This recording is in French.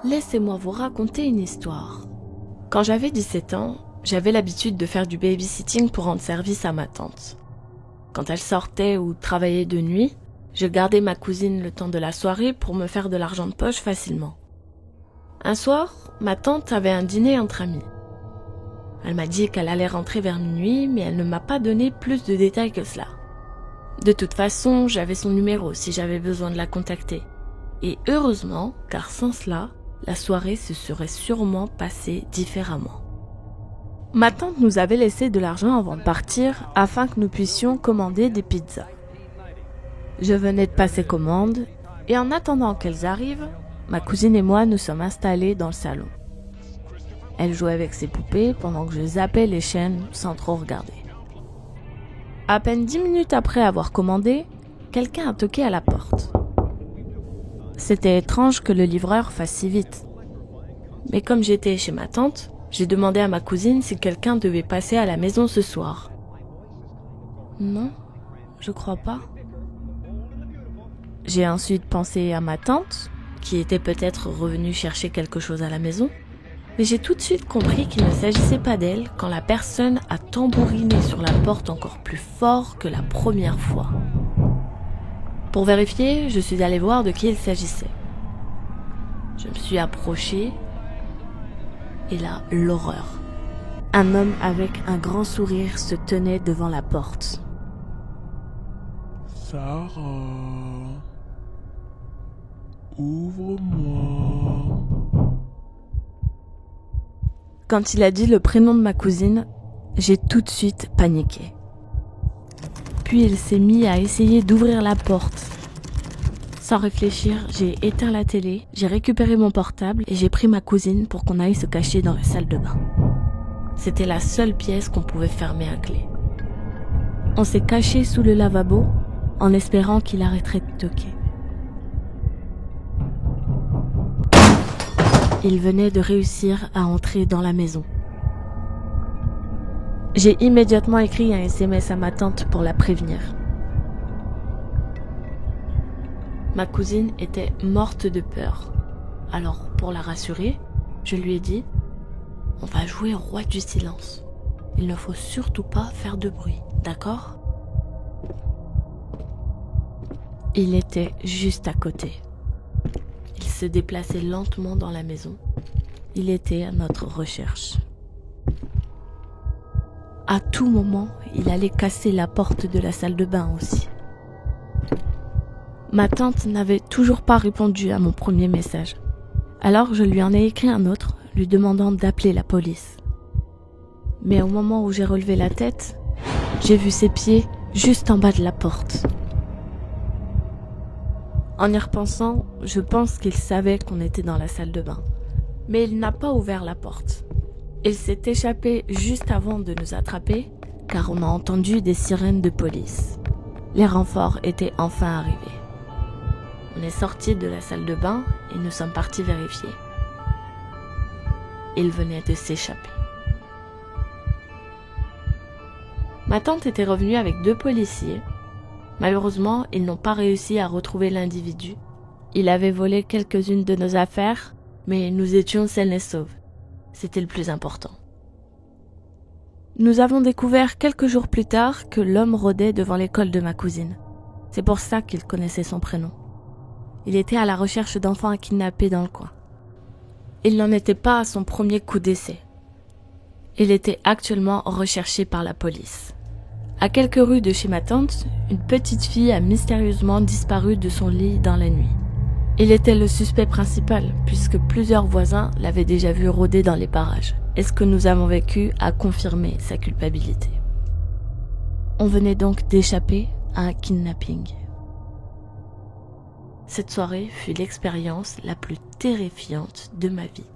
Laissez-moi vous raconter une histoire. Quand j'avais 17 ans, j'avais l'habitude de faire du babysitting pour rendre service à ma tante. Quand elle sortait ou travaillait de nuit, je gardais ma cousine le temps de la soirée pour me faire de l'argent de poche facilement. Un soir, ma tante avait un dîner entre amis. Elle m'a dit qu'elle allait rentrer vers minuit, mais elle ne m'a pas donné plus de détails que cela. De toute façon, j'avais son numéro si j'avais besoin de la contacter. Et heureusement, car sans cela, la soirée se serait sûrement passée différemment. Ma tante nous avait laissé de l'argent avant de partir afin que nous puissions commander des pizzas. Je venais de passer commande et en attendant qu'elles arrivent, ma cousine et moi nous sommes installés dans le salon. Elle jouait avec ses poupées pendant que je zappais les chaînes sans trop regarder. À peine 10 minutes après avoir commandé, quelqu'un a toqué à la porte. C'était étrange que le livreur fasse si vite. Mais comme j'étais chez ma tante, j'ai demandé à ma cousine si quelqu'un devait passer à la maison ce soir. Non, je crois pas. J'ai ensuite pensé à ma tante, qui était peut-être revenue chercher quelque chose à la maison, mais j'ai tout de suite compris qu'il ne s'agissait pas d'elle quand la personne a tambouriné sur la porte encore plus fort que la première fois. Pour vérifier, je suis allée voir de qui il s'agissait. Je me suis approchée et là, l'horreur. Un homme avec un grand sourire se tenait devant la porte. Sarah, ouvre-moi. Quand il a dit le prénom de ma cousine, j'ai tout de suite paniqué. Puis il s'est mis à essayer d'ouvrir la porte. Sans réfléchir, j'ai éteint la télé, j'ai récupéré mon portable et j'ai pris ma cousine pour qu'on aille se cacher dans la salle de bain. C'était la seule pièce qu'on pouvait fermer à clé. On s'est caché sous le lavabo en espérant qu'il arrêterait de toquer. Il venait de réussir à entrer dans la maison. J'ai immédiatement écrit un SMS à ma tante pour la prévenir. Ma cousine était morte de peur. Alors, pour la rassurer, je lui ai dit « On va jouer au roi du silence. Il ne faut surtout pas faire de bruit, d'accord ?» Il était juste à côté. Il se déplaçait lentement dans la maison. Il était à notre recherche. À tout moment, il allait casser la porte de la salle de bain aussi. Ma tante n'avait toujours pas répondu à mon premier message. Alors je lui en ai écrit un autre, lui demandant d'appeler la police. Mais au moment où j'ai relevé la tête, j'ai vu ses pieds juste en bas de la porte. En y repensant, je pense qu'il savait qu'on était dans la salle de bain. Mais il n'a pas ouvert la porte. Il s'est échappé juste avant de nous attraper, car on a entendu des sirènes de police. Les renforts étaient enfin arrivés. On est sortis de la salle de bain et nous sommes partis vérifier. Il venait de s'échapper. Ma tante était revenue avec 2 policiers. Malheureusement, ils n'ont pas réussi à retrouver l'individu. Il avait volé quelques-unes de nos affaires, mais nous étions saines et sauves. C'était le plus important. Nous avons découvert quelques jours plus tard que l'homme rôdait devant l'école de ma cousine. C'est pour ça qu'il connaissait son prénom. Il était à la recherche d'enfants à kidnapper dans le coin. Il n'en était pas à son premier coup d'essai. Il était actuellement recherché par la police. À quelques rues de chez ma tante, une petite fille a mystérieusement disparu de son lit dans la nuit. Il était le suspect principal, puisque plusieurs voisins l'avaient déjà vu rôder dans les parages. Et ce que nous avons vécu a confirmé sa culpabilité. On venait donc d'échapper à un kidnapping. Cette soirée fut l'expérience la plus terrifiante de ma vie.